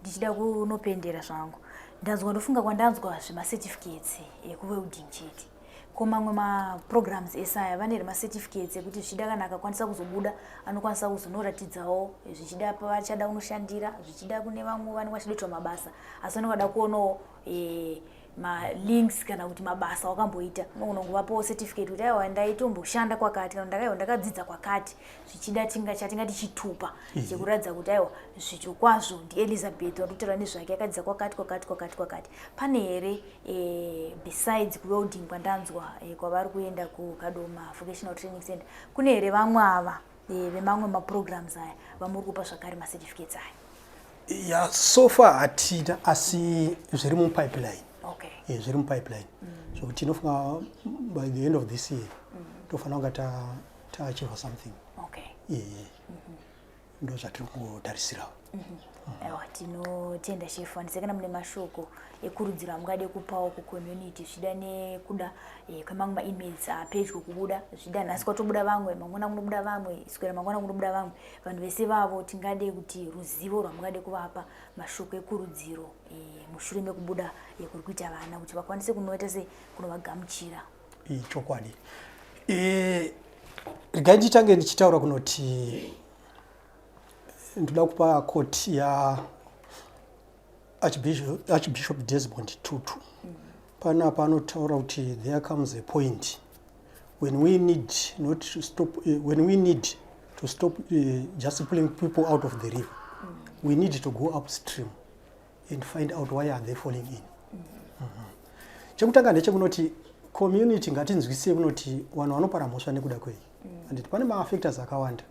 ndichida kunopendera zvangu ndanzwa ndofunga kwandanzwa zvemacertificates ekuwelding chete ko mamwe maprograms esaya vane remacertificates ekuti zvichida kana akakwanisa kuzobuda anokwanisa kuzonoratidzawo zvichida pavachada unoshandira zvichida kune vamwe vanenge vachidoitwa mabasa asi vanenge vada kuonawo malinks kana kuti mabasa wakamboita unongovapo certificate kuti aiwa ndaitomboshanda kwakati kana ndakaiwa ndakadzidza kwakati zvichida chatingati chitupa chekuratidza kuti aiwa zvicho kwazvo ndiElizabeth warikutaura nezvake akadzidza kwakati pane here besides kuwelding kwandanzwa kwavari kuenda kuKadoma Vocational Training Center kune here vamwe ava vemamwe maprograms aya vamuri kupa zvakare macertificates aya so far hatina asi zviri mupipeline zviri mupipeline zvokuti tinofunga by the end of this year tofanira kunga taachiva something ndo zvatiri kungotarisirawo aiwa tinotenda chef handise kana mune mashoko ekurudziro amungade kupawo kucommunity zvida nekuda kwemamwe maemails apedyo kubuda zvida nhasi kwatobuda vamwe mangwana kunobuda vamwe swera mangwana kunobuda vamwe vanhu vese vavo tingade kuti ruzivo rwamungade kuvapa mashoko ekurudziro mushure mekubuda kuri kuita vana kuti vakwanise kunoita se kunovagamuchira chokwadi regai nditange ndichitaura kunoti ndoda kupa quote ya Archbishop Desmond Tutu panapa anotaura kuti there comes a point when we need to stop just pulling people out of the river. We need to go upstream and find out why are they falling in. Chekutanga ndechekunoti community ngatinzwisise kunoti vanhu vanopara mhosva nekuda kwei and pane ma-factors akawanda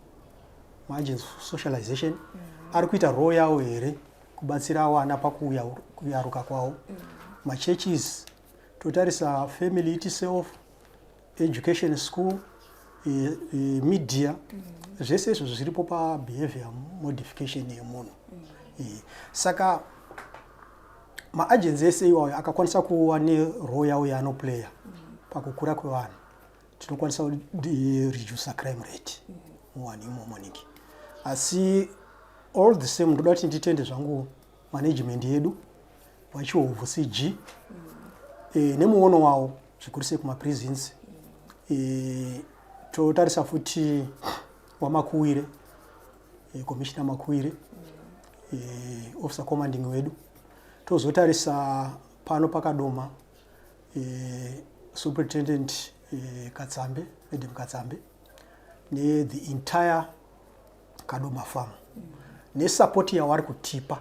maagents socialization ari kuita role yawo here kubatsira vana pakuyaruka kwavo machurches totarisa family itself education school media zvese izvo zviripo pabehavior modification yemunhu saka maagenzi ese iwayo akakwanisa kuva nerole yawo yaanoplaya pakukura kwevanhu tinokwanisa reduce crime rate muwanhu imomoniki asi all the same ndoda kuti nditende zvangu management yedu vachihovhu CG nemuono wavo zvikuru sei kumaprisons totarisa futi wamakuwire commissioner Makuwire officer commanding wedu tozotarisa pano paKadoma superintendent Katsambe Madam Katsambe the entire Kadoma farm nesupport yavari kutipa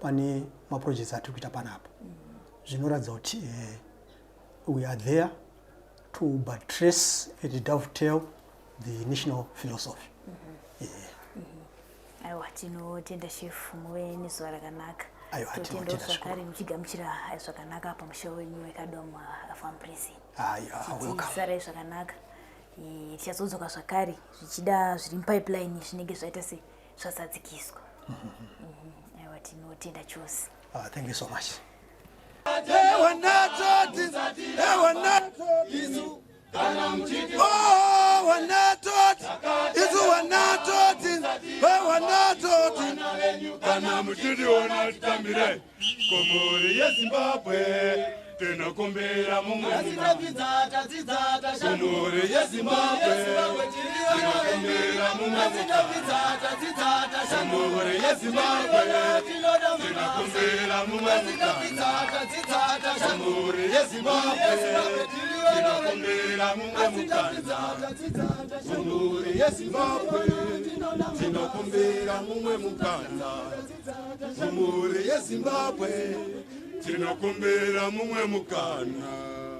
pane maprojects atiri kuita panapa zvinoratidza kuti we are there to buttress and dovetail the national philosophy. Aiwa tinotenda chef muve nezuva rakanaka. Aiwa totenda zvakare muchigamuchira zvakanaka pamusoro wenyu wekadoma farm prison. Welcome. Sarai zvakanaka. Tichazodzoka zvakare zvichida zviri mupipeline zvinenge zvaita se zvazadzikiswa. Aiwa tinotenda chose. Thank you so much. Komori ya Zimbabwe tena kombera mumwe Komori ya Zimbabwe tena kombera mumwe Komori ya Zimbabwe tena kombera mumwe Komori ya Zimbabwe tena kombera mumwe Komori ya Zimbabwe tena kombera mumwe Komori ya Zimbabwe tinokumbira mumwe mukana.